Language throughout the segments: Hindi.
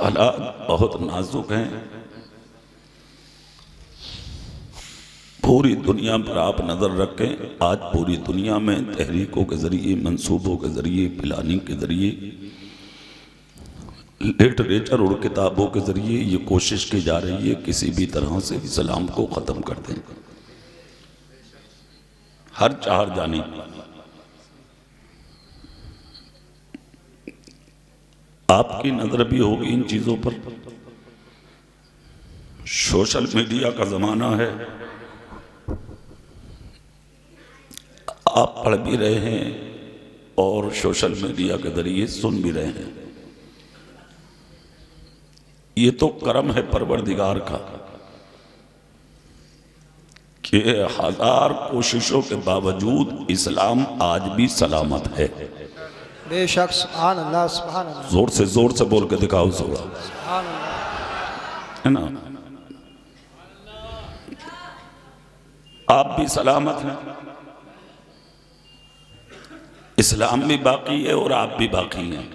हालात बहुत नाजुक हैं। पूरी दुनिया पर आप नज़र रखें। आज पूरी दुनिया में तहरीकों के ज़रिए, मंसूबों के ज़रिए, प्लानिंग के ज़रिए, लिटरेचर और किताबों के ज़रिए ये कोशिश की जा रही है किसी भी तरह से इस्लाम को ख़त्म कर दें, हर चार जानिब। आपकी नज़र भी होगी इन चीज़ों पर। सोशल मीडिया का ज़माना है, आप पढ़ भी रहे हैं और सोशल मीडिया के ज़रिए सुन भी रहे हैं। ये तो करम है परवरदिगार का कि 1000 कोशिशों के बावजूद इस्लाम आज भी सलामत है। बेशक, सुभान अल्लाह, सुभान अल्लाह। जोर से बोल के दिखाओ जोड़ा, सुभान अल्लाह। है ना? आप भी सलामत हैं, इस्लाम भी बाकी है और आप भी बाकी हैं।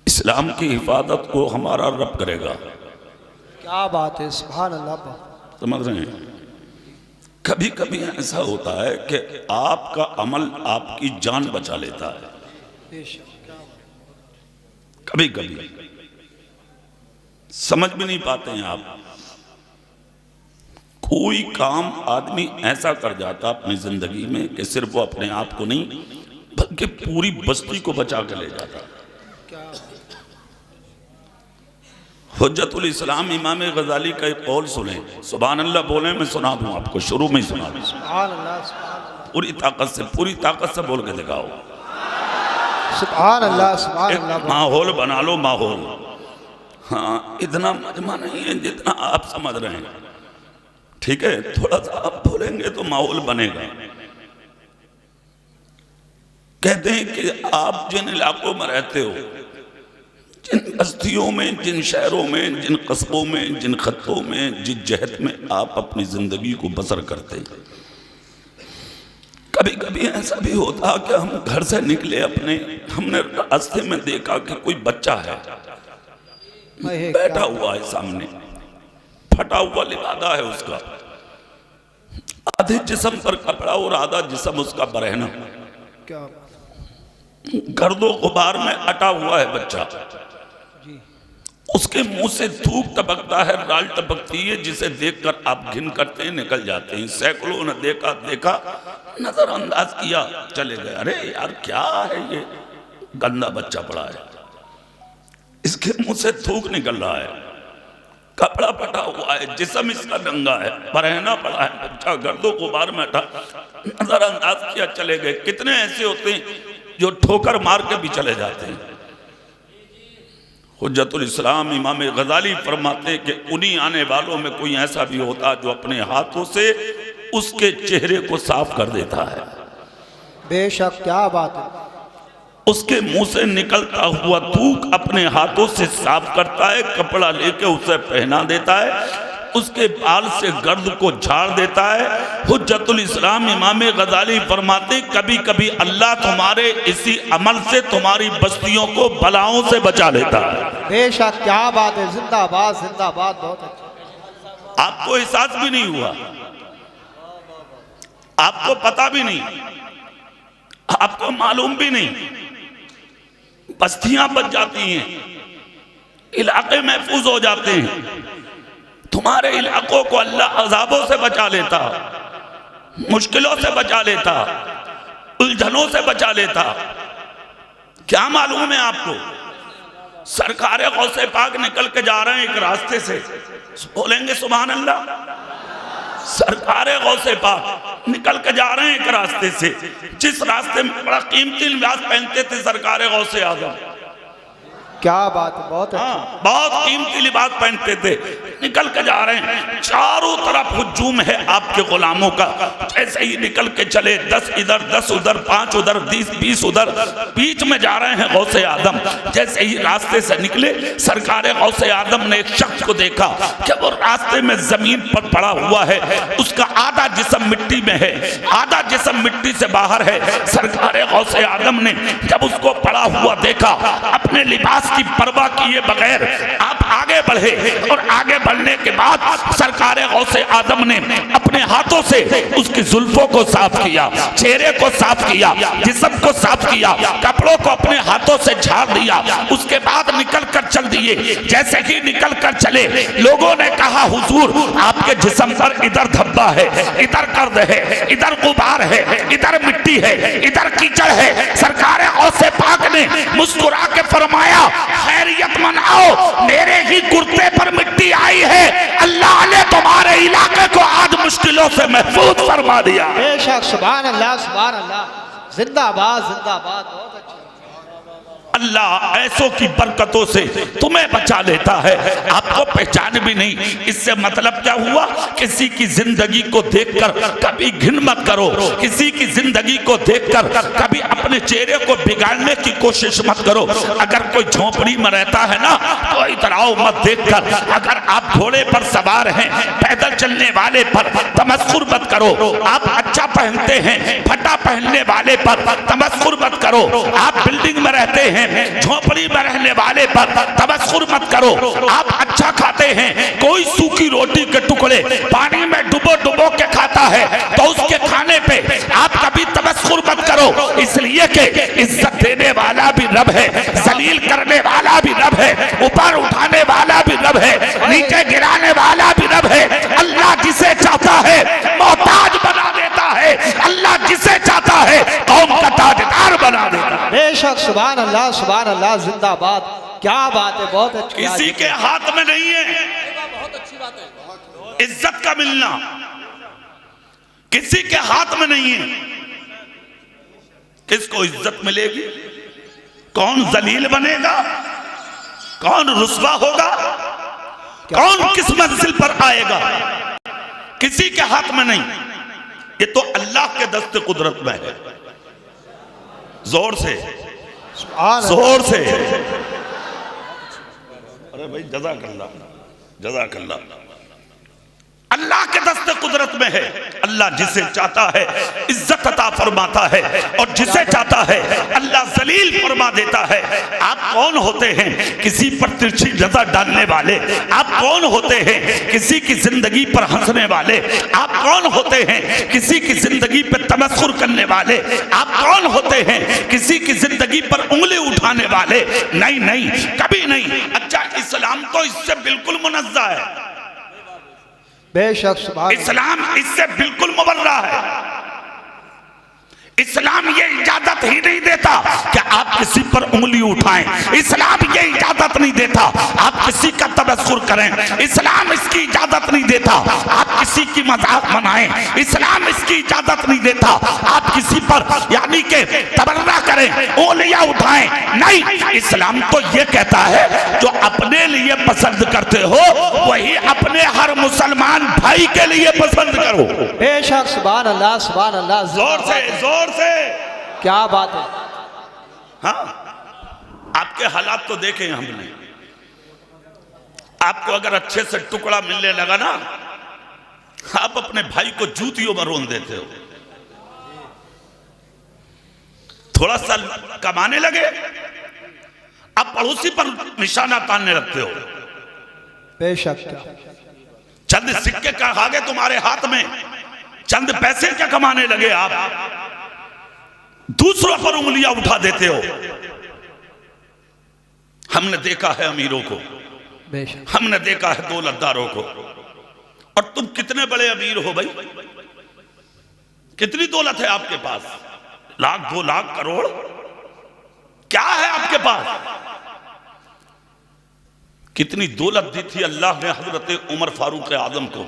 इस्लाम की हिफाजत को हमारा रब करेगा। क्या बात है, सुभान अल्लाह। समझ रहे हैं? कभी कभी ऐसा होता है कि आपका अमल आपकी जान बचा लेता है। कभी कभी समझ भी नहीं पाते हैं आप। कोई काम आदमी ऐसा कर जाता अपनी जिंदगी में कि सिर्फ वो अपने आप को नहीं बल्कि पूरी बस्ती को बचा कर ले जाता। हुज्जतुल इस्लाम इमाम गजाली का एक कौल सुने, सुभान अल्लाह बोले, मैं सुना दूं आपको, शुरू में ही सुना दूं। सुभान अल्लाह, सुभान अल्लाह। पूरी ताकत से बोल के दिखाओ। सुभान अल्लाह, सुभान अल्लाह। माहौल बना लो, माहौल। हाँ, इतना मजमा नहीं है जितना आप समझ रहे हैं, ठीक है? थोड़ा सा आप बोलेंगे तो माहौल बनेगा। कहते हैं कि आप जिन इलाकों में रहते हो, जिन बस्तियों में, जिन शहरों में, जिन कस्बों में, जिन खत्तों में, जिस जहत में आप अपनी जिंदगी को बसर करते हैं, कभी कभी ऐसा भी होता कि हम घर से निकले अपने, हमने रास्ते में देखा कि कोई बच्चा है बैठा हुआ है सामने, फटा हुआ लिबादा है उसका, आधे जिस्म पर कपड़ा और आधा जिस्म उसका बरहना, गर्दो गुबार में अटा हुआ है बच्चा। उसके मुंह से थूक टपकता है, राल टपकती है, जिसे देखकर आप घिन करते हैं, निकल जाते हैं। सैकड़ों ने देखा, नजरअंदाज किया, चले गए। अरे यार, क्या है ये गंदा बच्चा पड़ा है, इसके मुंह से थूक निकल रहा है, कपड़ा फटा हुआ है, जिस्म इसका नंगा है, बरहना पड़ा है बच्चा, गर्दो गुबार में अटा, नजरअंदाज किया, चले गए। कितने ऐसे होते हैं जो ठोकर मार के भी चले जाते हैं। हुज्जतुल इस्लाम इमाम गजाली फरमाते हैं कि उन्हीं आने वालों में कोई ऐसा भी होता जो अपने हाथों से उसके चेहरे को साफ कर देता है। बेशक, क्या बात है। उसके मुंह से निकलता हुआ थूक अपने हाथों से साफ करता है, कपड़ा लेके उसे पहना देता है, उसके बाल से गर्द को झाड़ देता है। हुज्जतुल इस्लाम इमाम गजाली फरमाते, कभी कभी अल्लाह तुम्हारे इसी अमल से तुम्हारी बस्तियों को बलाओं से बचा लेता है। बेशक, क्या बात है। जिंदाबाद, जिंदाबाद। बहुत अच्छा। आपको एहसास भी नहीं हुआ, आपको पता भी नहीं, आपको मालूम भी नहीं, बस्तियां बच जाती हैं, इलाके महफूज हो जाते हैं। तुम्हारे इलाकों को अल्लाह अजाबों से बचा लेता, मुश्किलों से बचा लेता, उलझनों से बचा लेता। क्या मालूम है आपको? सरकार गौसे पाक निकल के जा रहे हैं एक रास्ते से, बोलेंगे सुभान अल्लाह। सरकार गौसे पाक निकल के जा रहे हैं एक रास्ते से, जिस रास्ते में बड़ा कीमती लिबास पहनते थे सरकार गौसे आजम, क्या बात है, बहुत अच्छी। हाँ, बहुत कीमती लिबास पहनते थे। निकल के जा रहे हैं, चारों तरफ हुजूम है आपके गुलामों का। जैसे ही निकल के चले, 10 इधर 10 उधर, 5 उधर, 20 उधर, बीच में जा रहे हैं गौसे आदम। जैसे ही रास्ते से निकले, सरकार गौसे आदम ने एक शख्स को देखा कि वो रास्ते में जमीन पर पड़ा हुआ है, उसका आधा जिस्म मिट्टी में है, आधा जिस्म मिट्टी से बाहर है। सरकार गौसे आदम ने जब उसको पड़ा हुआ देखा, अपने लिबास की परवाह किए बगैर आप आगे बढ़े, और आगे बढ़ने के बाद सरकार गौसे आदम ने अपने हाथों से उसकी जुल्फों को साफ किया, चेहरे को साफ किया, जिस्म को साफ किया, कपड़ों को अपने हाथों से झाड़ दिया। उसके बाद निकल कर चल दिए। जैसे ही निकल कर चले, लोगों ने कहा हुजूर आपके जिस्म पर इधर धब्बा है, इधर कर्द है, इधर गुबार है, इधर मिट्टी है, इधर कीचड़ है। सरकार गौसे पाक ने मुस्कुरा के फरमाया, खैरियत मनाओ, मेरे ही कुर्ते पर मिट्टी आई है, अल्लाह ने तुम्हारे इलाके को आज मुश्किलों से महफूज फरमा दिया। बेशक, सुभान अल्लाह, सुभान अल्लाह, जिंदाबाद जिंदाबाद, बहुत अच्छी। अल्लाह ऐसों की बरकतों से तुम्हें बचा लेता है, आपको पहचान भी नहीं। इससे मतलब क्या हुआ? किसी की जिंदगी को देखकर कभी घिन मत करो, किसी की जिंदगी को देखकर कभी अपने चेहरे को बिगाड़ने की कोशिश मत करो। अगर कोई झोपड़ी में रहता है ना, तो इतराओ मत देखकर। अगर आप घोड़े पर सवार हैं, पैदल चलने वाले पर तमस्कुर मत करो। आप अच्छा पहनते हैं, फटा पहनने वाले पर तमस्कुर मत करो। आप बिल्डिंग में रहते हैं, झोपड़ी में रहने वाले पर तबस्सुर मत करो। आप अच्छा खाते हैं, कोई सूखी रोटी के टुकड़े पानी में डुबो डुबो के खाता है, तो उसके खाने पे आप कभी तबस्सुर मत करो। इसलिए कि इज्जत देने वाला भी रब है, जलील करने वाला भी रब है, ऊपर उठाने वाला भी रब है, नीचे गिराने वाला भी रब है। अल्लाह जिसे चाहता है मोहताज बना देता है, अल्लाह जिसे चाहता है कौम का ताजदार बना देता है। बेशक, सुभान अल्लाह, सुभान अल्लाह, जिंदाबाद। क्या बात है, बहुत अच्छी। किसी के हाथ में नहीं है बहुत अच्छी बात है। इज्जत का मिलना, किसी के हाथ में नहीं है। किसको इज्जत मिलेगी? कौन जलील बनेगा? कौन रुस्वा होगा? कौन किस मंजिल पर आएगा? किसी के हाथ में नहीं। ये तो अल्लाह के दस्ते कुदरत में है। जोर से, जोर से। अरे भाई जज़ाकल्लाह, जज़ाकल्लाह। अल्लाह के दस्ते कुदरत में है। अल्लाह जिसे चाहता है इज्जत अता फरमाता है, और जिसे चाहता है अल्लाह जलील फरमा देता है। आप कौन होते हैं किसी पर तिरछी नजर डालने वाले? आप कौन होते हैं किसी की जिंदगी पर हंसने वाले? आप कौन होते हैं किसी की जिंदगी पर तमस्कुर करने वाले? आप कौन होते हैं किसी की जिंदगी पर उंगली उठाने वाले? नहीं नहीं, कभी नहीं। अच्छा, इस्लाम तो इससे बिल्कुल मुनज़्ज़ह है। बेशक, सुभान इस्लाम इससे बिल्कुल मुबर्रा है। इस्लाम ये इजाजत ही नहीं देता कि आप किसी पर उंगली उठाएं। इस्लाम ये इजाजत नहीं देता आप किसी का तबस्सुर करें। इस्लाम इसकी इजाजत नहीं देता आप किसी की मजाक बनाएं। इस्लाम इसकी इजाजत नहीं देता आप किसी पर यानी के तबर्रा करें, उंगलियां उठाएं। नहीं, इस्लाम तो ये कहता है जो अपने लिए पसंद करते हो वही अपने हर मुसलमान भाई के लिए पसंद करो। बेशक, सुभान अल्लाह, सुभान अल्लाह, जोर से, जोर से। क्या बात है। हाँ, आपके हालात तो देखे हमने। आपको अगर अच्छे से टुकड़ा मिलने लगा ना, आप अपने भाई को जूतियों में रोन देते हो। थोड़ा सा कमाने लगे, आप पड़ोसी पर निशाना तानने लगते हो। बेशक, चंद सिक्के का आगे तुम्हारे हाथ में, चंद पैसे क्या कमाने लगे, आप दूसरों पर उंगलियां उठा देते हो। हमने देखा है अमीरों को, हमने देखा है दौलतदारों को। और तुम कितने बड़े अमीर हो भाई? कितनी दौलत है आपके पास? लाख, 2 लाख, करोड़? क्या है आपके पास? कितनी दौलत दी थी अल्लाह ने हजरत उमर फारूक आजम को।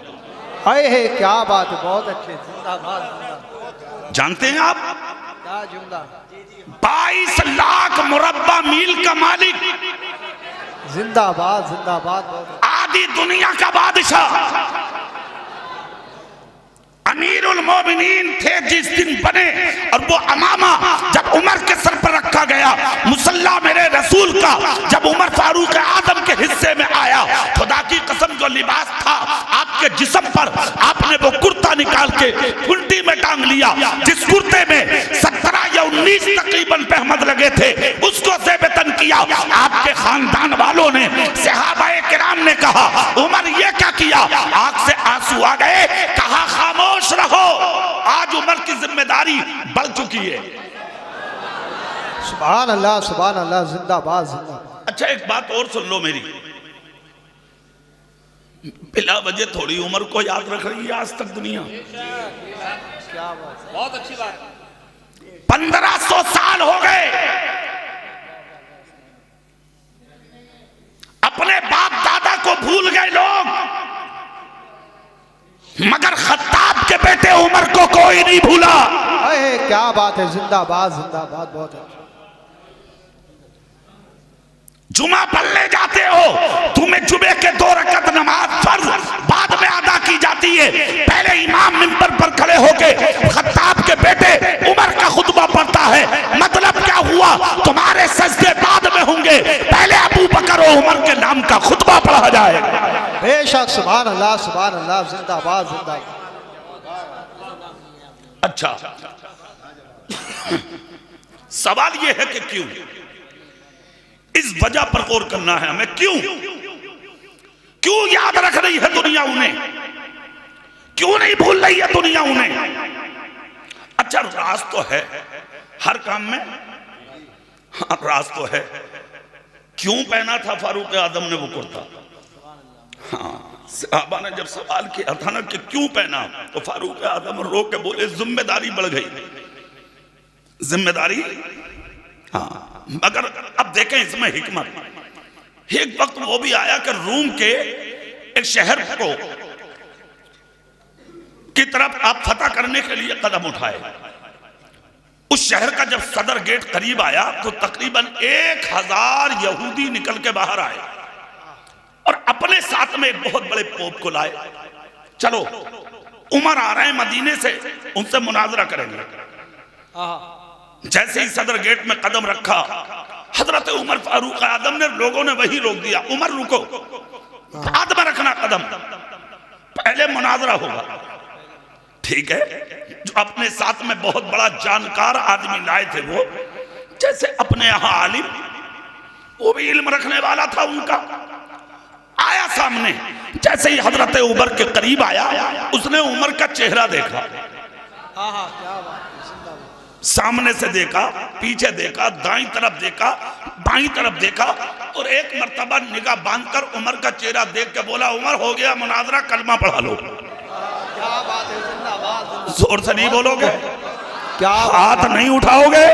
हाय है, क्या बात है, बहुत अच्छे, जिंदाबाद, जिंदाबाद। जानते हैं आप? क्या जुमला। 22 लाख मुरब्बा मील का मालिक जिंदाबाद जिंदाबाद बहुत आदि दुनिया का बादशाह अमीरुल मोमिनीन थे जिस दिन बने, और वो अमामा जब उमर के सर पर रखा गया, मुसल्ला मेरे रसूल का जब उमर फारूक आदम के हिस्से में आया, खुदा की कसम जो लिबास था आपके जिस्म पर, आपने वो कुर्ता निकाल के उल्टी में टांग लिया, जिस कुर्ते में 17 या 19 तकरीबन पहमद लगे थे, उसको ज़ेबतन किया। आपके खानदान वालों ने, सहाबाए किराम ने कहा उमर ये क्या किया, आंख से आंसू आ गए, कहा खामोश रहो, आज उमर की जिम्मेदारी बढ़ चुकी है। सुभान अल्लाह जिंदाबाद जिंदाबाद। अच्छा एक बात और सुन लो मेरी, बिला वजह थोड़ी उम्र को याद रख रही है आज तक दुनिया। क्या बात, बहुत अच्छी बात। 1500 साल हो गए अपने बाप दादा को भूल गए लोग, मगर खत्ताब के बेटे उमर को कोई नहीं भूला। अरे क्या बात है, जिंदाबाद जिंदाबाद बहुत अच्छा। जुमा पढ़ने जाते हो, तुम्हें जुमे के 2 रकात नमाज फर्ज बाद में अदा की जाती है, पहले इमाम मिंबर पर खड़े होके खत्ताब के बेटे उमर का खुतबा पढ़ता है। मतलब क्या हुआ, तुम्हारे सजदे बाद में होंगे, पहले अबू बकर और उमर के नाम का खुतबा पढ़ा जाएगा। बेशक सुभान अल्लाह जिंदाबाद जिंदाबाद। अच्छा सवाल यह है कि क्यों, इस वजह पर गौर करना है हमें, क्यों याद रख रही है दुनिया उन्हें, क्यों नहीं भूल रही है दुनिया उन्हें। अच्छा राज तो है हर काम में, हाँ राज तो है। क्यों पहना था फारूक आदम ने वो कुर्ता? हाँ सहाबा ने जब सवाल किया था ना कि क्यों पहना, तो फारूक आदम रो के बोले जिम्मेदारी बढ़ गई, जिम्मेदारी। हाँ मगर अब देखें इसमें हिकमत, एक वक्त वो भी आया कि रूम के एक शहर को की तरफ आप फतह करने के लिए कदम उठाए। उस शहर का जब सदर गेट करीब आया तो तकरीबन 1000 यहूदी निकल के बाहर आए और अपने साथ में एक बहुत बड़े पोप को लाए। चलो उमर आ रहे हैं मदीने से, उनसे मुनाजरा करेंगे। जैसे ही सदर गेट में कदम रखा हजरत उमर फारूक आदम ने, लोगों ने वही रोक दिया, उमर रुको, बाद में रखना कदम, पहले मुनाजरा होगा। ठीक है, जो अपने साथ में बहुत बड़ा जानकार आदमी लाए थे वो, जैसे अपने यहां आलिम, वो भी इल्म रखने वाला था उनका, आया सामने। जैसे ही हजरत उमर के करीब आया, उसने उमर का चेहरा देखा, सामने से देखा, पीछे देखा, दाईं तरफ देखा, बाईं तरफ देखा, और एक मर्तबा निगाह बांधकर उमर का चेहरा देख के बोला उमर हो गया मुनाजरा, कलमा पढ़ा लो। क्या बात है, जिंदाबाद। जोर से नहीं बोलोगे, क्या हाथ नहीं उठाओगे,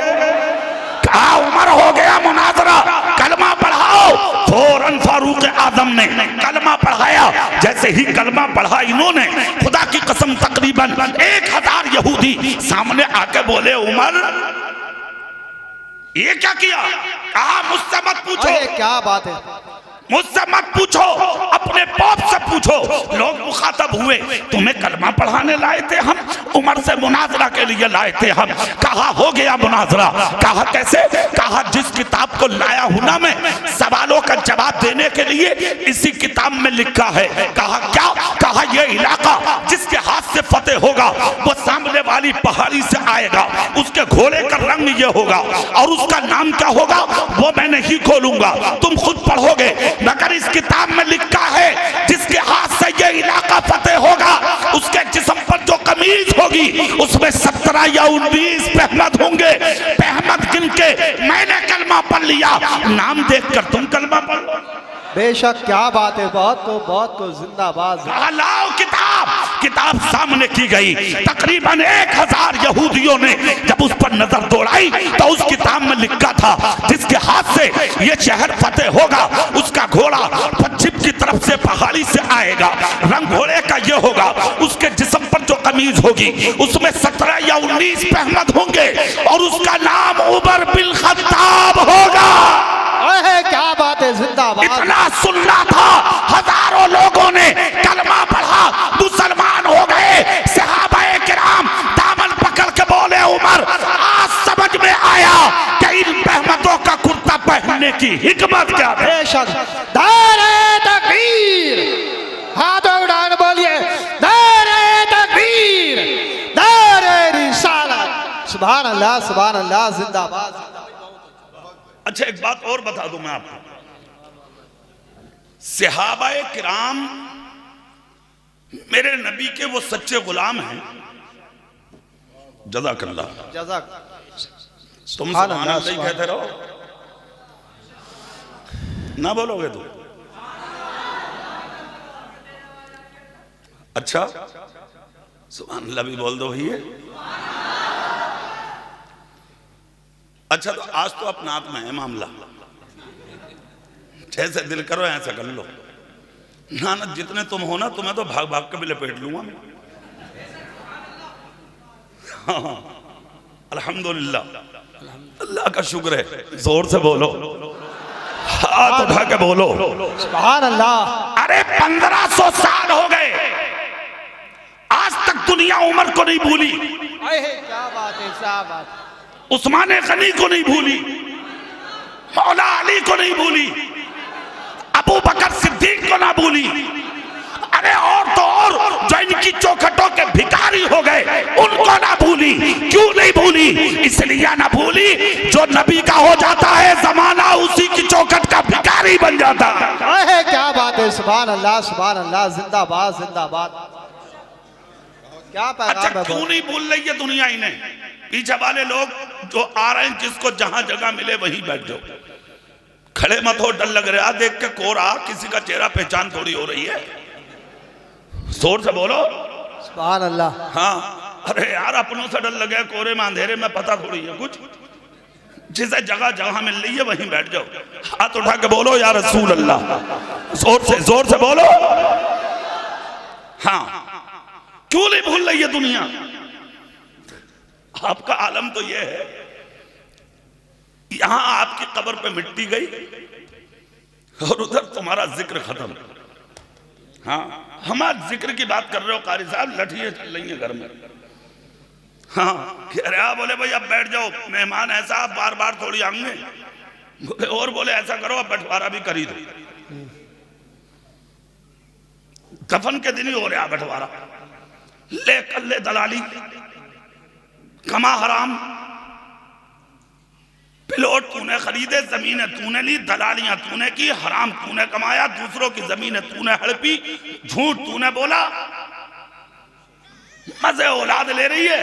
कहा उमर हो गया मुनाजरा, कलमा पढ़ाओ। फौरन फारूक आदम ने कलमा पढ़ाया। जैसे ही कलमा पढ़ा इन्होंने, खुदा की कसम तकरीबन 1000 यहूदी सामने आके बोले उमर ये क्या किया? कहा मुझसे मत पूछो। क्या बात है, मुझसे मत पूछो, अपने बाप से पूछो। लोग मुखातब हुए, तुम्हें कलमा पढ़ाने लाए थे हम, उमर से मुनाजरा के लिए लाए थे हम। कहा हो गया मुनाजरा। कहा कैसे? कहा जिस किताब को लाया हूं ना मैं सवालों का जवाब देने के लिए, इसी किताब में लिखा है। कहा क्या? कहा ये इलाका जिसके हाथ से फतेह होगा वो सामने वाली पहाड़ी से आएगा, उसके घोड़े का रंग ये होगा और उसका नाम क्या होगा वो मैं नहीं खोलूंगा, तुम खुद पढ़ोगे। मगर इस किताब में लिखा है जिसके हाथ से ये इलाका फतेह होगा उसके जिस्म पर जो कमीज होगी उसमें 17 या 19 पहमद होंगे। पहमद गिन के मैंने कलमा पढ़ लिया, नाम देखकर तुम कलमा पढ़ लो। बेशक क्या बात है, बहुत तो जिंदाबाद। लाओ किताब। किताब सामने की गई। तकरीबन 1000 यहूदियों ने जब उस पर नजर दौड़ाई तो उस किताब में लिखा था जिसके हाथ से ये शहर फतेह होगा उसका घोड़ा पश्चिम की तरफ से पहाड़ी से आएगा, रंग घोड़े का ये होगा, उसके जिस्म पर जो कमीज होगी उसमें 17 या 19 पहमद होंगे और उसका नाम उमर बिन खत्ताब होगा। क्या बात है, जिंदाबाद। की हिकमत क्या है। बेशक नारे तकबीर, हाथों उठाकर बोलिए नारे तकबीर, नारे रिसालत। सुभान अल्लाह, सुभान अल्लाह, जिंदाबाद। अच्छा एक बात और बता दूं मैं आपको, सहाबाए किराम मेरे नबी के वो सच्चे गुलाम हैं। जज़ाकल्लाह। जज़ाक। तुम सुभान अल्लाह ही कहते रहो, ना बोलोगे तुम? अच्छा सुभान अल्लाह भी बोल दो भैया। अच्छा तो आज तो अपना हाथ में है मामला, जैसे दिल करो ऐसा कर लो। ना ना जितने तुम हो ना, तुम्हें तो भाग भाग के भी लपेट लूंगा मैं। हाँ अल्हम्दुलिल्लाह, अल्लाह का शुक्र है। जोर से बोलो, हाथ उठा के बोलो सुभान अल्लाह। अरे 1500 साल हो गए, आज तक दुनिया उमर को नहीं भूली, क्या बात है, क्या बात है। उस्मान गनी को नहीं भूली, मौला अली को नहीं भूली, अबू बकर सिद्दीक को ना भूली। अरे और तो और जो इनकी चौखटों के भिखारी हो गए उनको ना भूली। क्यों नहीं भूली? इसलिए ना भूली जो नबी का हो जाता है जमाना उसी की चौखट का भिखारी बन जाता है। क्या बात है, सुभान अल्लाह, सुभान अल्लाह, जिंदाबाद, जिंदाबाद। क्या पैगाम अच्छा है? क्यों नहीं भूल रही है दुनिया इन्हें? पीछे वाले लोग जो आ रहे हैं, जिसको जहां जगह मिले वहीं बैठ जाओ, खड़े मत हो, डर लग रहा देख के कोरा, किसी का चेहरा पहचान थोड़ी हो रही है। जोर से बोलो सुभान अल्लाह। हाँ अरे यार अपनों से डर लगे, कोरे में अंधेरे में पता थोड़ी है कुछ। जिसे जगह जगह मिल रही है वहीं बैठ जाओ, हाथ उठा के बोलो या रसूल अल्लाह। जोर से बोलो। हाँ क्यों नहीं भूल रही है दुनिया? आपका आलम तो यह है, यहां आपकी कब्र पे मिट्टी गई और उधर तुम्हारा जिक्र खत्म। हाँ हमारे जिक्र की बात कर रहे हो कारी साहब, लठियां चल रही हैं घर में। हाँ कह रहे बोले भाई अब बैठ जाओ, मेहमान ऐसा आप बार बार थोड़ी आएंगे। बोले और बोले ऐसा करो अब बंटवारा भी कर ही दो। कफन के दिन ही हो रहा बंटवारा, ले कर ले दलाली, कमा हराम, प्लॉट तूने खरीदे, जमीनें तूने ली, दलालियां तूने की, हराम तूने कमाया, दूसरों की जमीनें तूने हड़पी, झूठ तूने बोला, मजे औलाद ले रही है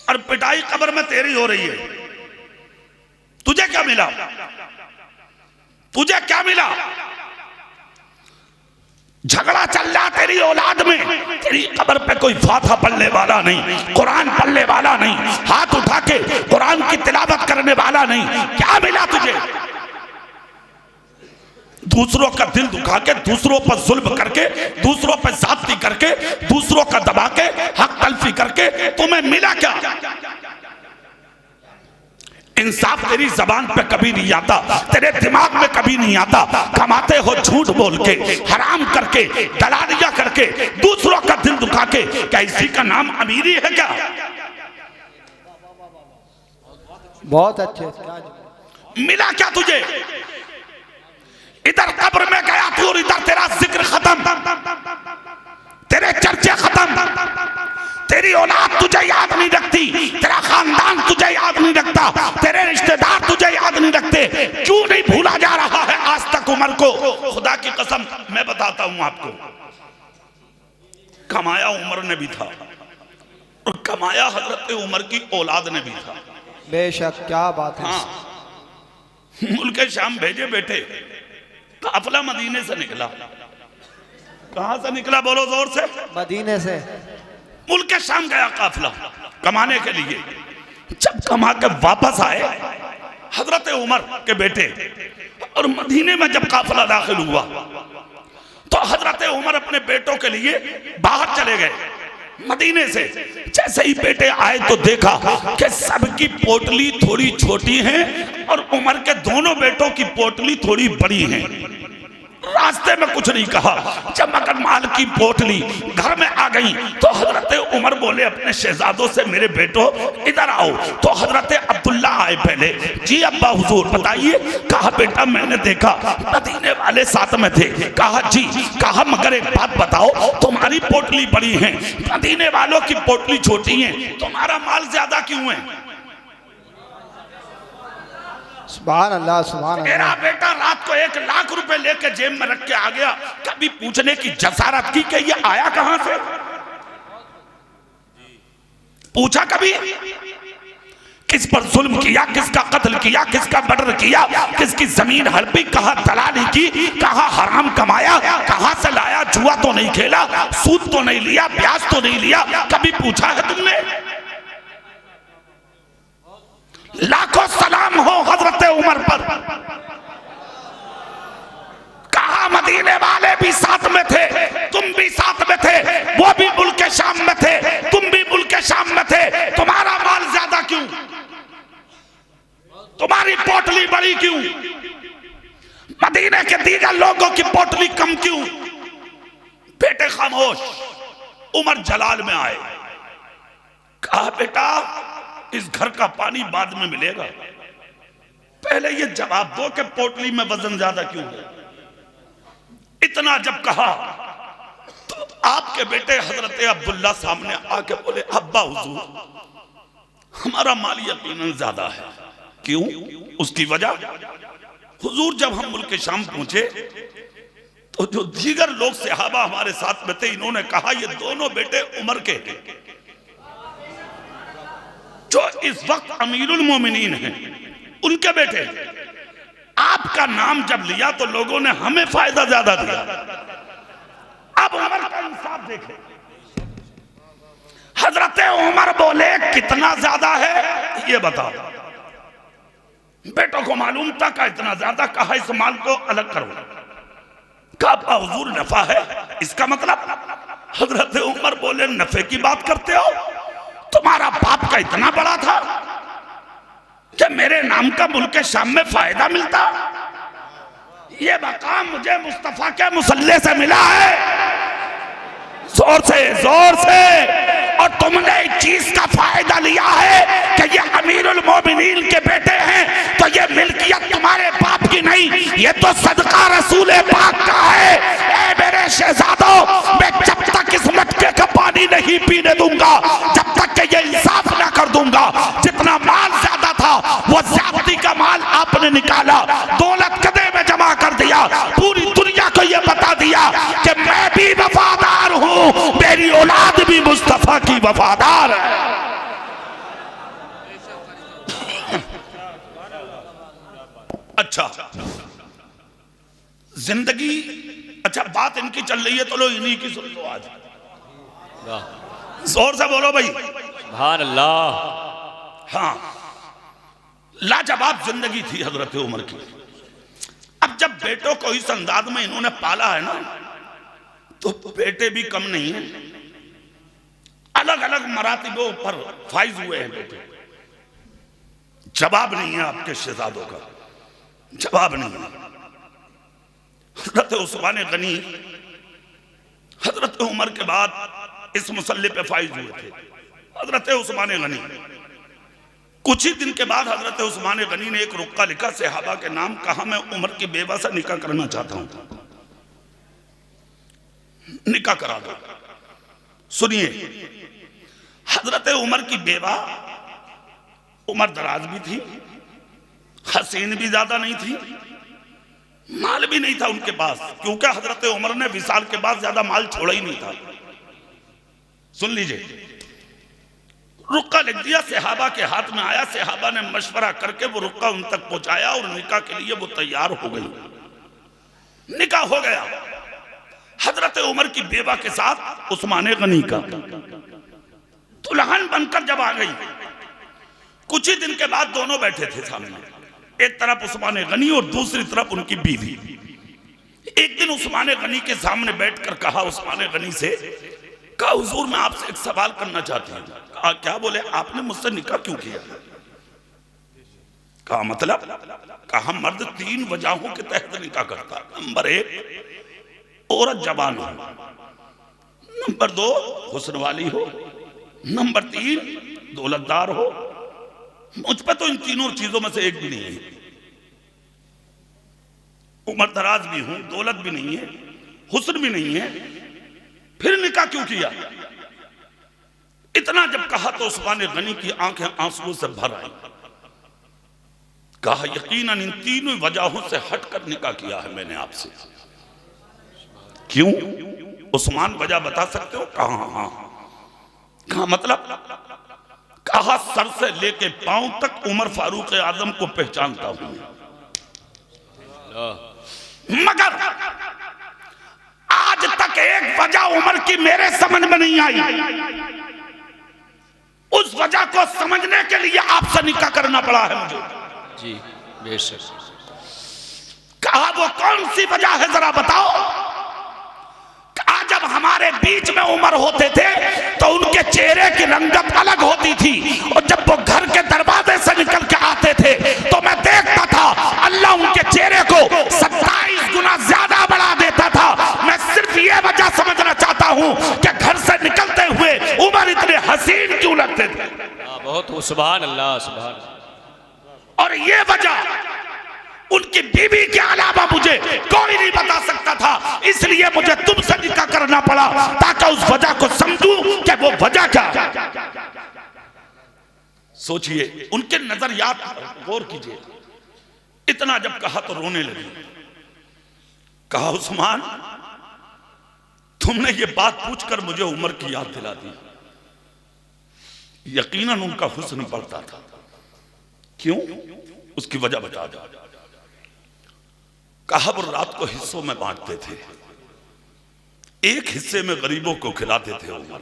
और पिटाई कब्र में तेरी हो रही है। तुझे क्या मिला? तुझे क्या मिला? झगड़ा चल रहा तेरी औलाद में, तेरी कब्र पे कोई फातिहा पढ़ने वाला नहीं, कुरान पढ़ने वाला नहीं, हाथ उठा के कुरान की तिलावत करने वाला नहीं। क्या मिला तुझे? दूसरों का दिल दुखा के, दूसरों पर जुल्म करके, दूसरों पर ज़्यादती करके, दूसरों का दबा के, हक तलफी करके तुम्हें मिला क्या? इंसाफ तेरी जबान पे कभी नहीं आता, तेरे दिमाग में कभी नहीं आता। कमाते हो झूठ बोल के, हराम करके, दलालियां करके, दूसरों का दिल दुखा के। क्या इसी का नाम अमीरी है क्या? बहुत अच्छे। मिला क्या तुझे? इधर कब्र में गया तू और इधर तेरा जिक्र खत्म, तेरे चर्चे खत्म, तेरी औलाद तुझे याद नहीं रखती, तेरा खानदान तुझे याद नहीं रखता, तेरे रिश्तेदार तुझे याद नहीं रखते। क्यों नहीं भूला जा रहा है आज तक उमर को? खुदा की कसम मैं बताता हूं आपको, कमाया उमर ने भी था और कमाया हजरत उमर की औलाद ने भी था। बेशक, क्या बात है। हाँ मुल्क शाम भेजे बेटे, काफिला मदीने से निकला। कहां से निकला बोलो जोर से? मदीने से। मुल्क शाम गया काफिला कमाने के लिए। जब कमा के वापस आए हजरत उमर के बेटे, और मदीने में जब काफिला दाखिल हुआ तो हजरत उमर अपने बेटों के लिए बाहर चले गए मदीने से। जैसे ही बेटे आए तो देखा कि सबकी पोटली थोड़ी छोटी है और उमर के दोनों बेटों की पोटली थोड़ी बड़ी है। रास्ते में कुछ नहीं कहा। जब मगर माल की पोटली घर में आ गई तो हजरत उमर बोले अपने शहजादों से, मेरे बेटो इधर आओ। तो हजरत अब्दुल्ला आए पहले। जी अब्बा हुजूर बताइए। कहा बेटा मैंने देखा मदीने वाले साथ में थे। कहा जी। कहा मगर एक बात बताओ, तुम्हारी पोटली बड़ी है, मदीने वालों की पोटली छोटी है, तुम्हारा माल ज्यादा क्यों है? सुभान अल्लाह सुभान मेरा अल्लाह। बेटा रात को 1 लाख रुपए लेके जेब में रख के आ गया। कभी पूछने की जसारत की कि ये आया कहां से? पूछा कभी? किस पर जुल्म किया, किसका कत्ल किया, किसका मर्डर किया, किसकी जमीन हड़पी, कहा दलाली की, कहा हराम कमाया, कहां से लाया? जुआ तो नहीं खेला, सूद तो नहीं लिया, ब्याज तो नहीं लिया, कभी पूछा है तुमने? लाखों सलाम हो हजरत उमर पर। कहा मदीने वाले भी साथ में थे, तुम भी साथ में थे, वो भी मुल्क शाम में थे, तुम भी मुल्क शाम में थे, तुम्हारा माल ज्यादा क्यों? तुम्हारी पोटली बड़ी क्यों? मदीने के दीगर लोगों की पोटली कम क्यों? बेटे खामोश। उमर जलाल में आए। कहा बेटा इस घर का पानी बाद में मिलेगा, पहले ये जवाब दो कि पोटली में वजन ज्यादा क्यों है? इतना जब कहा तो आपके बेटे हजरत अब्दुल्ला सामने आके बोले, अब्बा हुजूर हमारा माल यकीनन ज्यादा है। क्यों? उसकी वजह, हुजूर जब हम मुल्क शाम पहुंचे तो जो दीगर लोग सहाबा हमारे साथ में थे, इन्होंने कहा ये दोनों बेटे उमर के जो इस वक्त अमीरुल मोमिनीन हैं, उनके बेटे। आपका नाम जब लिया तो लोगों ने हमें फायदा ज्यादा दिया। अब उमर का इंसाफ देखें। हजरत उमर बोले कितना ज्यादा है ये बताओ। बेटों को मालूम था का इतना ज्यादा। कहा इस माल को अलग करो। कहा हुजूर नफा है, इसका मतलब? हजरत उमर बोले नफे की बात करते हो? तुम्हारा बाप का इतना बड़ा था कि मेरे नाम का मुल्क शाम में फायदा मिलता? ये मकाम मुझे मुस्तफा के मुसल्ले से मिला है। जोर से जोर से। और तुमने इस चीज का फायदा लिया है कि ये अमीरुल मोमिनीन के बेटे हैं, तो ये मिल्कियत तुम्हारे बाप की नहीं, ये तो सदका रसूल पाक का है। ए मेरे शहजादों, मैं जब तक इस मटके का पानी नहीं पीने दूंगा, जब तक कि ये इंसाफ ना कर दूंगा। जितना माल ज्यादा था वो ज्यादती का माल आपने निकाला, दौलत कदे में जमा कर दिया, पूरी दुनिया को ये बता दिया कि मैं भी वफादार हूं, मेरी औलाद भी मुस्तफा की वफादार है। अच्छा जिंदगी, अच्छा बात इनकी चल रही है तो लो इन्हीं की सुन लो। आज जोर से बोलो भाई सुभान अल्लाह। हाँ, लाजवाब जिंदगी थी हजरत उमर की। अब जब बेटों को इस अंदाज में इन्होंने पाला है ना, तो बेटे भी कम नहीं है, अलग अलग मरातिबों पर फाइज हुए हैं बेटे। जवाब नहीं है आपके शहजादों का, जवाब नहीं है। हजरत उस्मान गनी हजरत उमर के बाद इस मुसल्ले पे फाइज हुए थे। हजरत उस्मान गनी कुछ ही दिन के बाद हजरत उस्मान गनी ने एक रुक्का लिखा सहाबा के नाम। कहा मैं उमर की बेवा से निकाह करना चाहता हूं, निकाह करा दो। सुनिए, हजरत उमर की बेवा उमर दराज भी थी, हसीन भी ज्यादा नहीं थी, माल भी नहीं था उनके पास, क्योंकि हजरत उमर ने विसाल के बाद ज्यादा माल छोड़ा ही नहीं था। सुन लीजिए, रुक्का लिख दिया, सहाबा के हाथ में आया, सहाबा ने मशवरा करके वो रुक्का उन तक पहुंचाया और निकाह के लिए वो तैयार हो गई। निकाह हो गया हजरत उमर की बेवा के साथ उस्मान गनी का। दुल्हन बनकर जब आ गई, कुछ ही दिन के बाद दोनों बैठे थे सामने, एक तरफ उस्मान गनी और दूसरी तरफ उनकी बीवी। एक दिन उस्मान गनी के सामने बैठकर कहा उस्मान गनी से, कहा हुजूर मैं आपसे एक सवाल करना चाहती हूँ। कहा क्या? बोले आपने मुझसे निकाह क्यों किया? कहा मतलब? कहा मर्द 3 वजहों के तहत निकाह करता। नंबर 1, औरत जवान हो। नंबर 2, हुस्न वाली हो। नंबर 3, दौलतदार हो। मुझ पर तो इन तीनों चीजों में से एक भी नहीं है। उम्र दराज भी हूं, दौलत भी नहीं है, हुस्न भी नहीं है, फिर निकाह क्यों किया? इतना जब कहा तो उस्मान गनी की आंखें आंसुओं से भर आई। कहा यकीनन इन तीनों वजहों से हटकर निकाह किया है मैंने आपसे। क्यों? उस्मान वजह बता सकते हो? कहा हाँ। कहा मतलब? कहा सर से लेके पांव तक उमर फारूक आजम को पहचानता हूं, मगर आज तक एक वजह उमर की मेरे समझ में नहीं आई। उस वजह को समझने के लिए आपसे निकाह करना पड़ा है मुझे। जी बेशक। कहा वो कौन सी वजह है जरा बताओ? कहा जब हमारे बीच में उमर होते थे तो उनके चेहरे की रंगत अलग होती थी, और जब वो घर के दरवाजे से निकल के आते थे तो मैं देखता था अल्लाह उनके चेहरे को 27 गुना ज्यादा बढ़ा देता था। मैं सिर्फ ये वजह समझना चाहता हूं कि घर से निकलते हुए उमर इतने हसीन क्यों लगते थे। बहुत सुभान अल्लाह, सुभान। और ये वजह उनकी बीवी के अलावा मुझे कोई नहीं बता सकता था, इसलिए मुझे तुमसे निकाह करना पड़ा ताकि उस वजह को समझूं कि वो वजह क्या। सोचिए, उनके नजरियात गौर कीजिए। इतना जब कहा तो रोने लगी। कहा उस्मान तुमने ये बात पूछकर मुझे उमर की याद दिला दी। यकीनन उनका हुस्न बढ़ता था। क्यों? उसकी वजह बता दो। कहा वो रात को हिस्सों में बांटते थे। एक हिस्से में गरीबों को खिलाते थे उमर,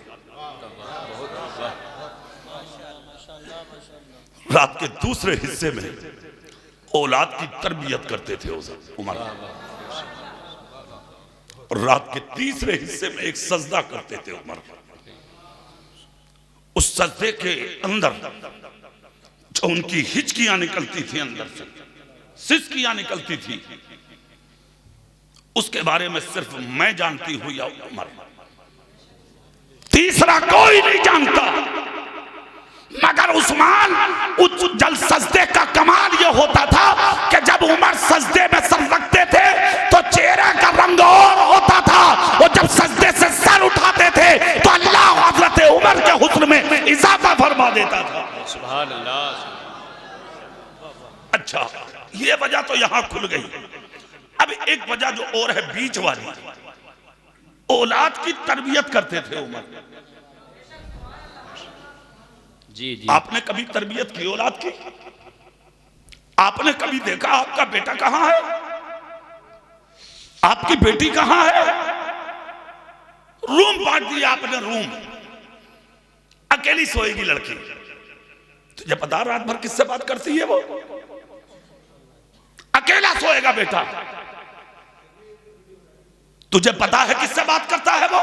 रात के दूसरे हिस्से में औलाद की तरबियत करते थे उमर, और रात के तीसरे हिस्से में एक सजदा करते थे उमर। उस सजदे के अंदर जो उनकी हिचकियां निकलती थी, अंदर से सिसकियां निकलती थी, उसके बारे में सिर्फ मैं जानती हूं या उमर, तीसरा कोई नहीं जानता। मगर उस्मान उस जल सजदे का कमाल यह होता था कि जब उमर सजदे में सर रखते थे तो चेहरे का रंग और होता था, और जब सजदे से सर उठाते थे तो अल्लाह हजरत उमर के हुस्न में इजाफा फरमा देता था। सुभान अल्लाह। अच्छा, ये वजह तो यहां खुल गई। अब एक वजह जो और है बीच वाली, औलाद की तरबियत करते थे उमर। जी जी। आपने कभी तरबियत की औलाद की? आपने कभी देखा आपका बेटा कहां है, आपकी बेटी कहां है? रूम बांट दिया आपने, रूम, अकेली सोएगी लड़की। तुझे पता रात भर किससे बात करती है वो? अकेला सोएगा बेटा। तुझे पता है किससे बात करता है वो?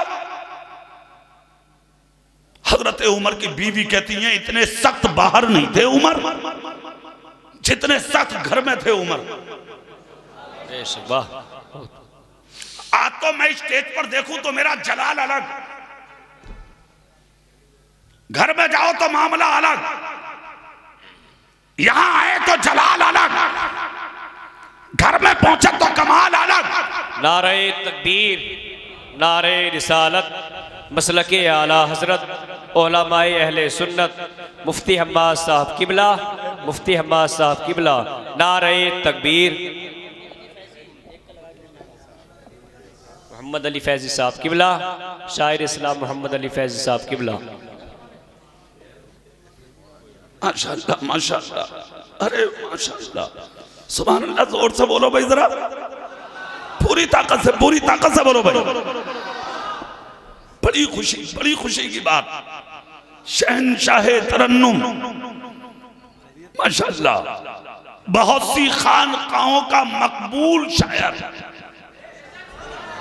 हजरत उमर की बीवी कहती हैं इतने सख्त बाहर नहीं थे उमर जितने सख्त घर में थे उमर। आज तो मैं स्टेज पर देखूं तो मेरा जलाल अलग, घर में जाओ तो मामला अलग, यहां आए तो जलाल अलग, घर में पहुंचे तो कमाल अलग। नारे तकबीर, नारे रिसालत, मसलके आला हजरत उलमाए अहले सुन्नत मुफ्ती हम्माद साहब किबला, मुफ्ती हम्माद साहब किबला। नारे तकबीर। मोहम्मद अली फैजी साहब किबला, शायर इस्लाम मोहम्मद अली फैजी साहब किबला। माशाअल्लाह माशाअल्लाह, अरे माशाअल्लाह, सुभान अल्लाह। जोर से बोलो भाई जरा, पूरी ताकत से बोलो भाई। बड़ी खुशी की बात, शहनशाहे तरन्नुम माशाअल्लाह, बहुत सी खानकाहों का मकबूल शायर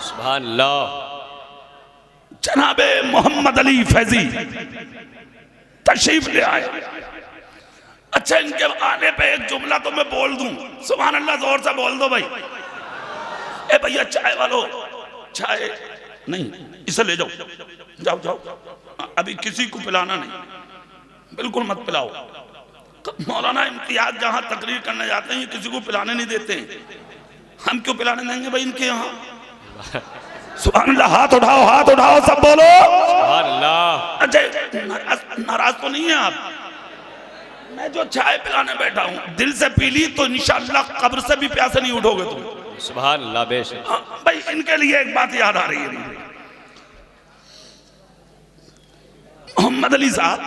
सुभान अल्लाह, जनाबे मोहम्मद अली फैजी तशरीफ ले आए। अच्छा, इनके आने पे एक जुमला तो मैं बोल दूं, सुभान अल्लाह, जोर से बोल दो भाई। ए भैया चाय वालो, चाय नहीं, इसे ले जाओ, जाओ जाओ, अभी किसी को पिलाना नहीं, बिल्कुल मत पिलाओ। मौलाना इम्तियाज जहां तकरीर करने जाते हैं किसी को पिलाने नहीं देते हैं, हम क्यों पिलाने देंगे भाई इनके यहाँ। सुभान अल्लाह, हाथ उठाओ, हाथ उठाओ, सब बोलो सुभान अल्लाह। अच्छा, नाराज तो नहीं है आप? मैं जो चाय पिलाने बैठा हूं, दिल से पी ली तो इंशाअल्लाह कब्र से भी प्यासे नहीं उठोगे तुम। सुभान अल्लाह, बेशक। भाई इनके लिए एक बात याद आ रही है, मोहम्मद अली साहब,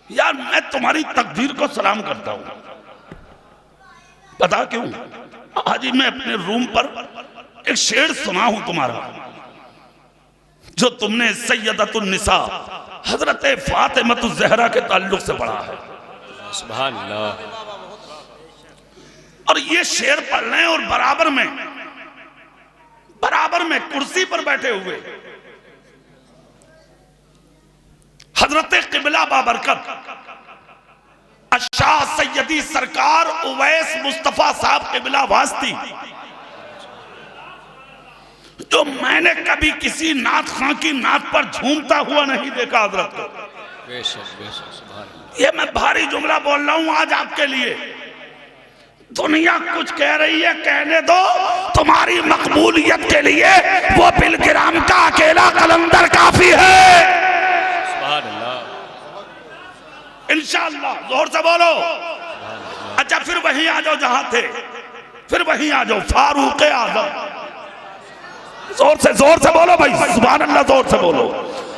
यार मैं तुम्हारी तकदीर को सलाम करता हूं, पता क्यों? आज ही मैं अपने रूम पर एक शेर सुना हूं तुम्हारा, जो तुमने सैयदतुन निसा हजरत फातिमा ज़हरा के ताल्लुक से पढ़ा है। सुभान अल्लाह। और ये शेर पढ़ रहे हैं और बराबर में कुर्सी पर बैठे हुए हजरत क़िबला बाबरकत अशाह सैयदी सरकार उवैस मुस्तफा साहब क़िबला वास्ती, जो मैंने कभी किसी नात खां की नात पर झूमता हुआ नहीं देखा हजरत को। बेशक बेशक, सुभान अल्लाह। ये मैं भारी जुमला बोल रहा हूं आज आपके लिए। दुनिया कुछ कह रही है, कहने दो, तुम्हारी मकबूलियत के लिए वो बिलगिराम का अकेला कलंदर काफी है। सुभान अल्लाह। इंशाअल्लाह, जोर से बोलो। अच्छा, फिर वहीं आ जाओ जहां थे, फिर वहीं आ जाओ, फारूक आजम, जोर से बोलो भाई, सुभान अल्लाह, जोर से बोलो।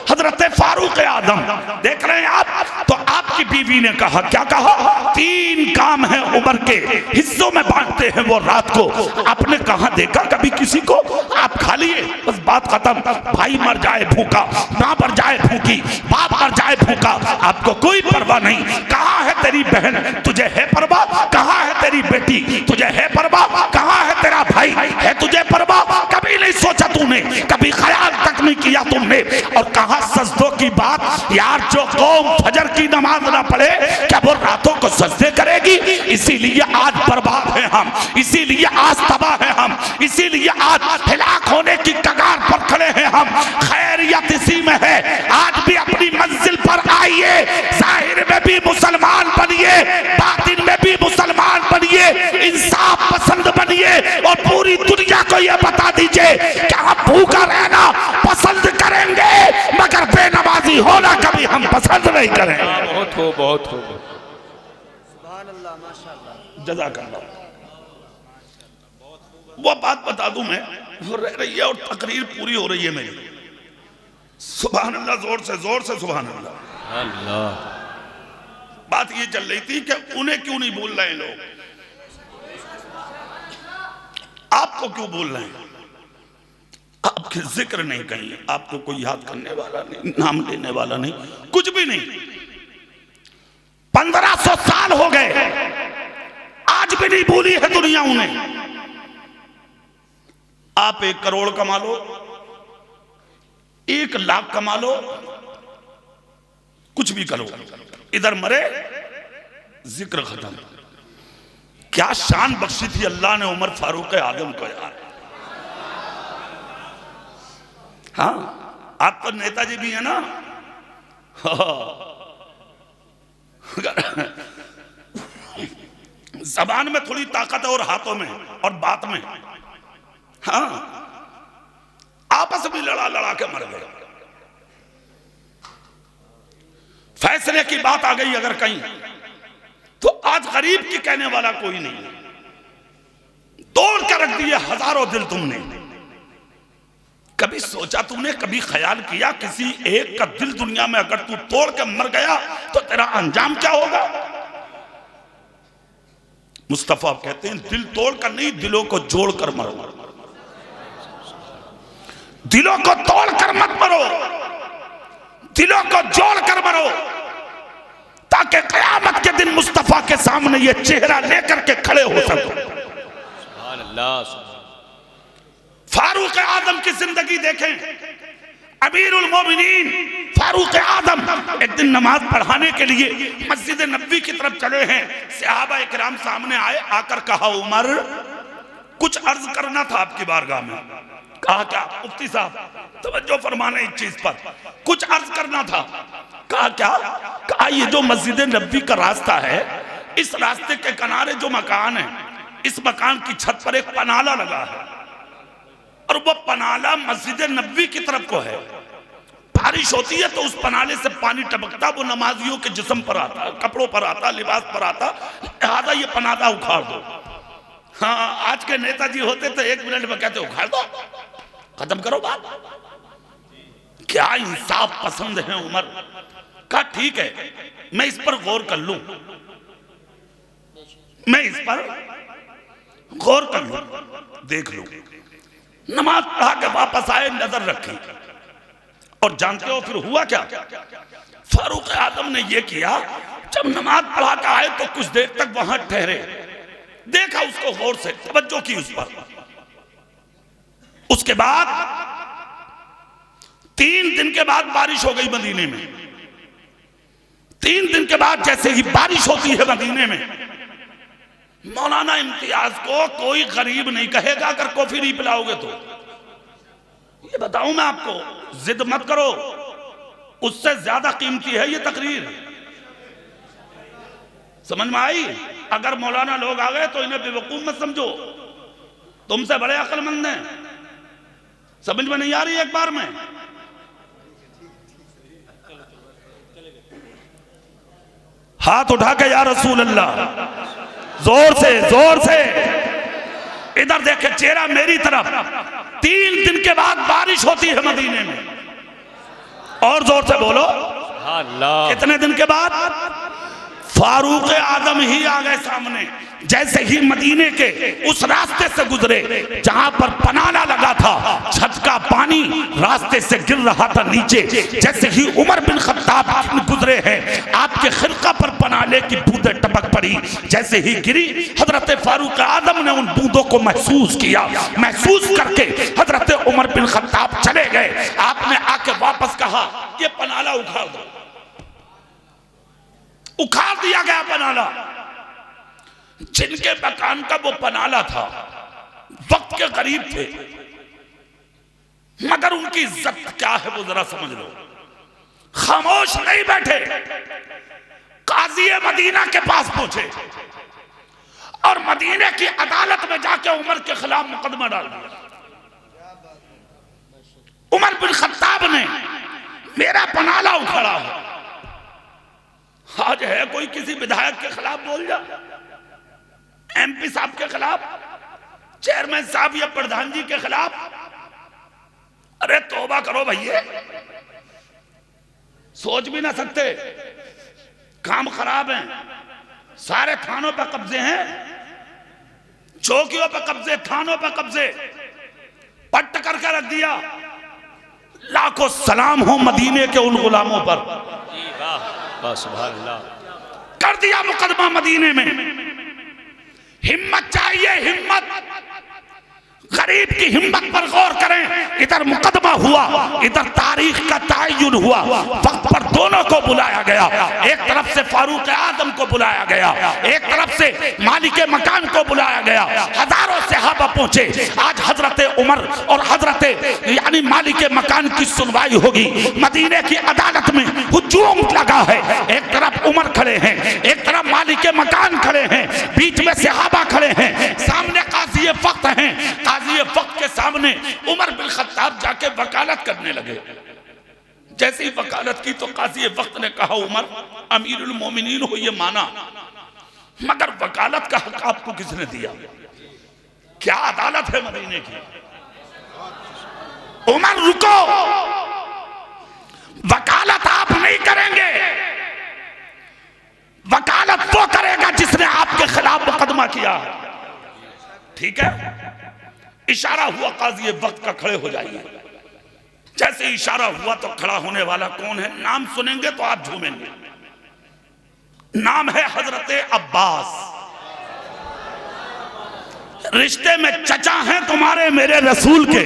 हजरत फारूक आजम, देख रहे हैं आप, तो आपकी बीवी ने कहा, क्या कहा? 3 काम है उम्र के, हिस्सों में बांटते हैं वो रात को। आपने कहा देखा कभी किसी को? आप खा लिए, बस बात खत्म। भाई मर जाए भूखा, माँ मर जाए भूखी, बाप मर जाए भूखा, आपको कोई परवाह नहीं। कहाँ है तेरी बहन, तुझे है परवाह? कहाँ है तेरी बेटी, तुझे है परवाह? कहाँ है तेरा भाई, है तुझे परवाह? कभी नहीं सोचा तूने, कभी ख्याल तक नहीं किया तुमने। और कहा सजदों की बात, यार जो कौम फजर की नमाज ना पढ़े, क्या वो रातों को सजदे करेगी? इसीलिए आज बर्बाद हैं हम, इसीलिए आज तबाह हैं हम, इसीलिए आज हिलाक होने की कगार पर खड़े हैं हम। खैरियत इसी में है, आज भी अपनी मंजिल पर आइए, जाहिर में भी मुसलमान बनिए, बातिन में भी मुसलमान बनिए, इंसाफ पसंद बनिए, और पूरी दुनिया को यह बता दीजिए कि आप भूखा रहना पसंद करेंगे, मगर बेनमाजी होना कभी हम पसंद नहीं करेंगे। बहुत हो, बहुत हो। सुभान अल्लाह, माशाअल्लाह, जज़ाकल्लाह। वो बात बता दूं मैं, वो रह रही है और तकरीर पूरी हो रही है मेरी। सुभान अल्लाह, जोर से सुभान अल्लाह। सुभान अल्लाह। बात ये चल रही थी कि उन्हें क्यों नहीं बोल रहे लोग, आपको क्यों बोल रहे हैं? आपके जिक्र नहीं कहीं, आपको कोई याद करने वाला नहीं, नाम लेने वाला नहीं, कुछ भी नहीं। 1500 साल हो गए, आज भी नहीं भूली है दुनिया उन्हें। आप 1 करोड़ कमा लो, 1 लाख कमा लो, कुछ भी करो, इधर मरे जिक्र खत्म। क्या शान बख्शी थी अल्लाह ने उमर फारूक आजम को यार। हाँ, आप तो नेताजी भी है ना। जबान में थोड़ी ताकत है और हाथों में और बात में, हाँ, आपस में लड़ा के मर गए। फैसले की बात आ गई अगर कहीं, तो आज गरीब की कहने वाला कोई नहीं है। तोड़ कर रख दिए हजारों दिल तुमने। कभी सोचा तुमने, कभी ख्याल किया, किसी एक का दिल दुनिया में अगर तू तोड़ के मर गया तो तेरा अंजाम क्या होगा? मुस्तफा कहते हैं दिल तोड़ कर नहीं, दिलों को जोड़ कर मरो। दिलों को तोड़ कर मत मरो, दिलों को जोड़ कर मरो, ताकि कयामत के दिन मुस्तफा के सामने ये चेहरा लेकर के खड़े हो सको। सुभान अल्लाह। फारूक आजम की जिंदगी देखें, अमीरुल मोमिनीन फारूक आदम एक दिन नमाज पढ़ाने के लिए मस्जिद नबवी की तरफ चले हैं। सहाबा इकराम सामने आए, आकर कहा उमर कुछ अर्ज करना था आपकी बारगाह में। कहा क्या? मुफ्ती साहब तवज्जो फरमाने इस चीज पर, कुछ अर्ज करना था। कहा क्या? कहा ये जो मस्जिद नबवी का रास्ता है, इस रास्ते के किनारे जो मकान है, इस मकान की छत पर एक पनाला लगा है और वो पनाला मस्जिद नबवी की तरफ को है। बारिश होती है तो उस पनाले से पानी टपकता, वो नमाजियों के जिस्म पर आता, कपड़ों पर आता, लिबास पर आता, लिहाजा ये पनाला उखाड़ दो। हाँ, आज के नेताजी होते तो 1 मिनट में कहते उखाड़ दो, खत्म करो बात। क्या इंसाफ पसंद है उमर। कहा ठीक है, मैं इस पर गौर कर लूं, मैं इस पर गौर कर लूं, देख लूं। नमाज पढ़ा के वापस आए, नजर रखी, और जानते हो फिर हुआ क्या? फारूक आदम ने यह किया, जब नमाज पढ़ा के आए तो कुछ देर तक वहां ठहरे, देखा उसको गौर से, तवज्जो की उस पर। उसके बाद 3 दिन के बाद बारिश हो गई मदीने में। 3 दिन के बाद जैसे ही बारिश होती है मदीने में, मौलाना इम्तियाज को कोई गरीब नहीं कहेगा अगर कॉफी नहीं पिलाओगे तो। ये बताऊं मैं आपको, जिद मत करो, उससे ज्यादा कीमती है ये तकरीर। समझ में आई? अगर मौलाना लोग आ गए तो इन्हें बेवकूफ मत समझो, तुमसे बड़े अक्लमंद हैं। समझ में नहीं आ रही एक बार में? हाथ उठा के या रसूल अल्लाह, जोर से, जोर से। इधर देखे चेहरा मेरी तरफ। 3 दिन के बाद बारिश होती है मदीने में, और जोर से बोलो अल्लाह। कितने दिन के बाद? फारूक आदम ही आ गए सामने। जैसे ही मदीने के उस रास्ते से गुजरे जहां पर पनाला लगा था, छत का पानी रास्ते से गिर रहा था नीचे। जैसे ही उमर बिन खत्ताब गुजरे हैं, आपके खिरका पर पनाले की बूंदें टपक पड़ी। जैसे ही गिरी, हजरत फारूक आदम ने उन बूंदों को महसूस किया। महसूस करके हजरत उमर बिन खत्ताब चले गए। आपने आके वापस कहा ये पनाला उखाड़ दो। उखाड़ दिया गया पनाला। जिनके मकान का वो पनाला था वक्त के करीब थे, मगर उनकी इज्जत क्या है वो जरा समझ लो। खामोश नहीं बैठे, काजी मदीना के पास पहुंचे और मदीने की अदालत में जाके उमर के खिलाफ मुकदमा डाल दिया। उमर बिन खत्ताब ने मेरा पनाला उखाड़ा है। आज है कोई किसी विधायक के खिलाफ बोल जा, MP साहब के खिलाफ, चेयरमैन साहब या प्रधान जी के खिलाफ। अरे तौबा करो भैया, सोच भी ना सकते, काम खराब है। सारे थानों पर कब्जे हैं, चौकियों पर कब्जे, थानों पर कब्जे, पट्ट करके रख दिया। लाखों सलाम हो मदीने के उन गुलामों पर। सुभान अल्लाह। कर दिया मुकदमा मदीने में। हिम्मत चाहिए, हिम्मत। गरीब की हिम्मत पर गौर करें। इधर मुकदमा हुआ, इधर तारीख का तयन हुआ, वक्त पर दोनों को बुलाया गया। एक तरफ से फारूक आदम को बुलाया गया, एक तरफ से मालिक मकान को बुलाया गया। हजारों सहाबा पहुंचे। आज हजरत उमर और हजरत यानी मालिक मकान की सुनवाई होगी। मदीने की अदालत में हुजूम लगा है। एक तरफ उमर खड़े हैं, एक तरफ मालिक मकान खड़े हैं, बीच में सहाबा खड़े हैं, सामने काजी वक्त हैं। काजी वक्त के सामने उमर बिन खत्ताब जाके वकालत करने लगे। जैसे ही वकालत की तो काजी वक्त ने कहा उमर अमीरुल मोमिनीन हो, ये माना, मगर वकालत का हक आपको किसने दिया? क्या अदालत है मदीने की? उमर रुको, वकालत आप नहीं करेंगे, वकालत वो करेगा जिसने आपके खिलाफ मुकदमा किया है। ठीक है? इशारा हुआ काजी वक्त का, खड़े हो जाइए। जैसे इशारा हुआ तो खड़ा होने वाला कौन है? नाम सुनेंगे तो आप झूमेंगे। नाम है हजरत अब्बास। रिश्ते में चचा हैं तुम्हारे मेरे रसूल के।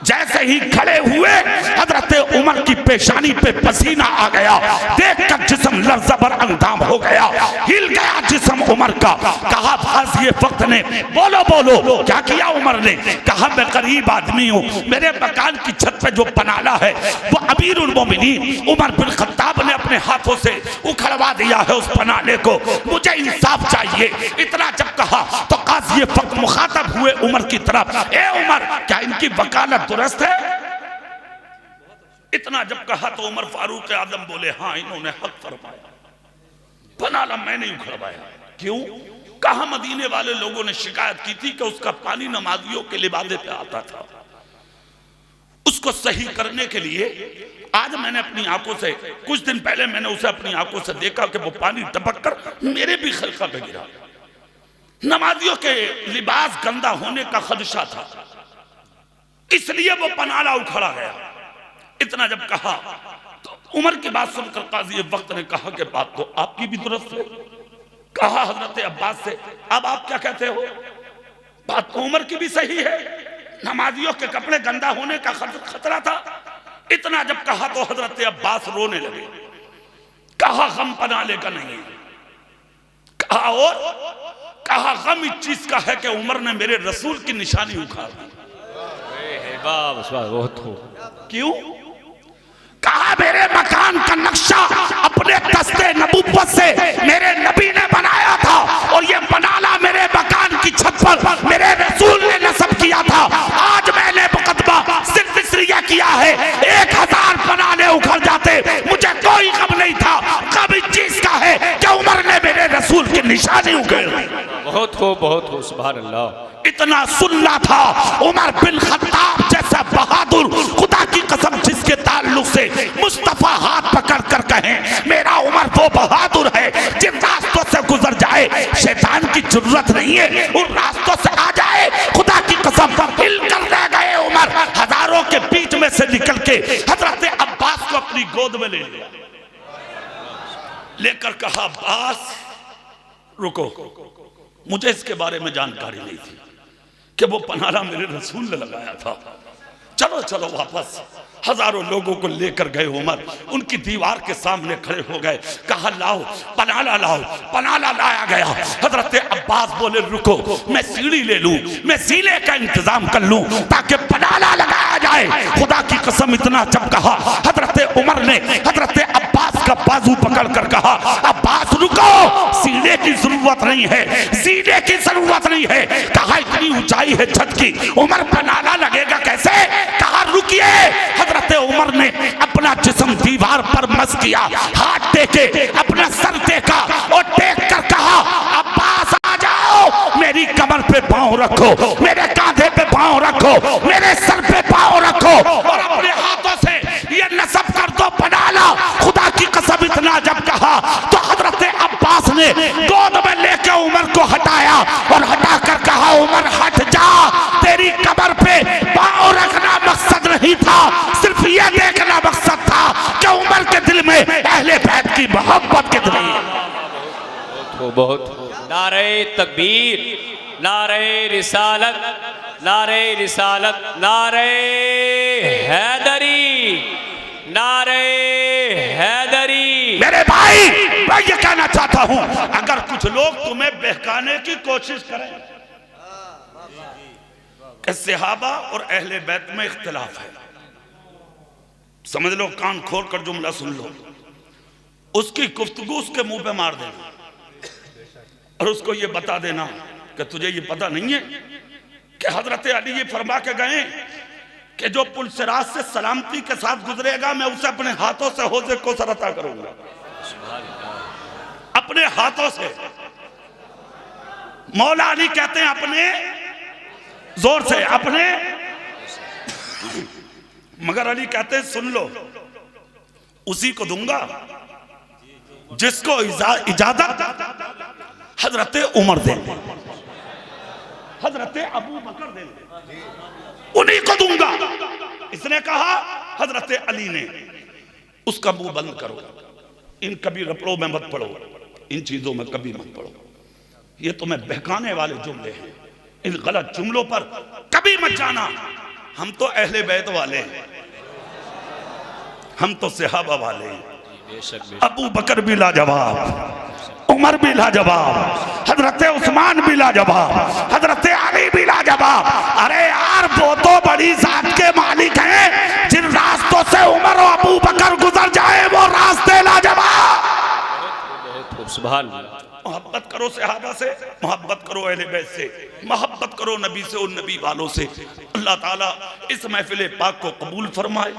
जैसे ही खड़े हुए हजरत उमर की पेशानी पे पसीना आ गया, देखकर जिस्म लर्ज़बर अंदाम हो गया, हिल गया जिस्म उमर का। कहा बाज़ ये वक्त ने, बोलो बोलो क्या किया उमर ने? कहा मैं गरीब आदमी हूँ, मेरे मकान की छत पे जो पनाला है वो अमीरुल मोमिनीन उमर बिन खत्ताब ने अपने हाथों से उखड़वा दिया है उस पनाले को, मुझे इंसाफ चाहिए। इतना जब कहा तो काज़ी ये वक्त मुखातब हुए उमर की तरफ, ए उमर क्या इनकी वकालत दुरुस्त है? इतना जब कहा तो उमर फारूक आजम बोले हाँ इन्होंने हक फरमाया, पनाला मैंने उखड़वाया। क्यों? कहा मदीने वाले लोगों ने शिकायत की थी कि उसका पानी नमाजियों के लिबादे पे आता था। उसको सही करने के लिए आज मैंने अपनी आंखों से, कुछ दिन पहले मैंने उसे अपनी आंखों से देखा कि वो पानी टपक कर मेरे भी खलका पे गिरा। नमाजियों के लिबास गंदा होने का खदशा था, इसलिए वो पनाला उखड़ा गया। इतना जब कहा तो उमर की बात सुनकर काजी वक्त ने कहा कि बात तो आपकी भी दुरुस्त है। कहा हजरत अब्बास से, अब आप क्या कहते हो? बात तो उमर की भी सही है, नमाजियों के कपड़े गंदा होने का खतरा था। इतना जब कहा तो हजरत अब्बास रोने लगे। कहा गम पनाले का नहीं है, कहा और कहा गम इस चीज का है कि उमर ने मेरे रसूल की निशानी उखाड़ दी। क्यों? कहा मेरे मकान का नक्शा अपने दस्ते नबूवत से मेरे नबी ने बनाया था और ये पनाला मेरे मकान की छत पर मेरे रसूल ने नस्ब किया था। आज मैंने मुकदमा सिर्फ इसलिए किया है, 1000 पनाले उखड़ जाते मुझे कोई गम नहीं था। गम इस चीज का है कि उमर ने मेरे रसूल की निशानी उखेड़ी। बहुत हो सुभान अल्लाह। इतना सुनना था उमर बिन खत्ताब जैसा बहादुर, खुदा की कसम जिसके ताल्लुक से मुस्तफा हाथ पकड़ कर कहें मेरा उमर वो बहादुर है जिन रास्तों से गुजर जाए शैतान की जरूरत नहीं है, उन रास्तों से आ जाए। खुदा की कसम हिल कर रह गए उमर, हजारों के बीच में से निकल के हजरत अब्बास को अपनी गोद में ले लिया, लेकर कहा अब्बास रुको, मुझे इसके बारे में जानकारी नहीं थी कि वो पनाला मेरे रसूल ने लगाया था। चलो चलो वापस। हजारों लोगों को लेकर गए उमर, उनकी दीवार के सामने खड़े हो गए। कहा लाओ पनाला लाओ। पनाला लाया गया। हजरत अब्बास बोले रुको, मैं सीढ़ी ले लूं, मैं सीने का इंतजाम कर लूं ताकि पनाला लगाया जाए। खुदा की कसम इतना जब कहा हजरत उमर ने हजरत अब्बास का बाजू पकड़ कर कहा अब्बास रुको, सीने की जरूरत नहीं है, सीने की जरूरत नहीं है। कहा इतनी ऊंचाई है छत की, उमर पनाला लगेगा कैसे? कहा रुकिए। हजरत उमर ने अपना जिस्म दीवार पर मस किया, हाथ टेके, अपना सर टेका और टेक कर कहा अब्बास आ जाओ, मेरी कमर पे पांव रखो, मेरे कांधे पे पांव रखो, मेरे सर पे पांव रखो और अपने हाथों से ये नस्ब कर दो पनाला। खुदा की कसम इतना जब कहा तो हजरत अब्बास ने गोद में लेके उमर को हटाया और हटा कर कहा उमर हट जा, तेरी कमर पे पांव रखना मकसद नहीं था, सिर्फ यह देखना मकसद था कि उमर के दिल में अहले बैत की मोहब्बत कितनी है। बहुत नारे तकबीर, नारे रिसालत, नारे रिसालत, नारे हैदरी, नारे हैदरी। मेरे भाई मैं ये कहना चाहता हूं, अगर कुछ लोग तुम्हें बहकाने की कोशिश करें कि सहाबा और अहले बैत में इख्तिलाफ है, समझ लो, कान खोल कर जुमला सुन लो, उसकी गुफ्तगू उसके मुंह पे मार देना और उसको ये बता देना कि तुझे ये पता नहीं है कि हजरत अली ये फरमा के गए कि जो पुलसिरात से सलामती के साथ गुजरेगा मैं उसे अपने हाथों से हौज़े को सरता करूंगा, अपने हाथों से। मौला अली कहते हैं अपने जोर से, अपने, मगर अली कहते हैं सुन लो, उसी को दूंगा जिसको इजाजत हजरत उमर देंगे, हजरत अबू बकर देंगे, उन्हीं को दूंगा। इसने कहा हजरत अली ने, उसका मुंह बंद करो, इन कभी रपड़ों में मत पड़ो, इन चीजों में कभी मत पड़ो, ये तुम्हें बहकाने वाले जुमले हैं, इन गलत जुमलों पर कभी मत जाना। हम तो अहले बैत वाले हैं, हम तो सहाबा वाले हैं। अबू बकर भी लाजवाब, उमर भी लाजवाब, हजरत उस्मान भी लाजवाब, हजरत अली भी लाजवाब। अरे यार वो तो बड़ी जात के मालिक हैं, जिन रास्तों से उमर और अबू बकर गुजर जाए वो रास्ते लाजवाब। बहुत खूब, सुभान अल्लाह। मोहब्बत करो सहाबा से, मोहब्बत करो अहले बैत से, मोहब्बत करो नबी से, उन नबी वालों से। अल्लाह ताला इस महफिल पाक को कबूल फरमाए।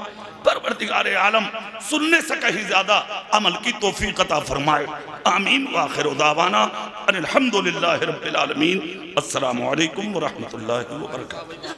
परवरदिगार आलम सुनने से कहीं ज्यादा अमल की तौफीक अता फरमाए। आमीन। व आखिर दावाना अनिल हम्दुलिल्लाहि रब्बिल आलमीन। अस्सलामु अलैकुम व रहमतुल्लाहि व बरकातुहू।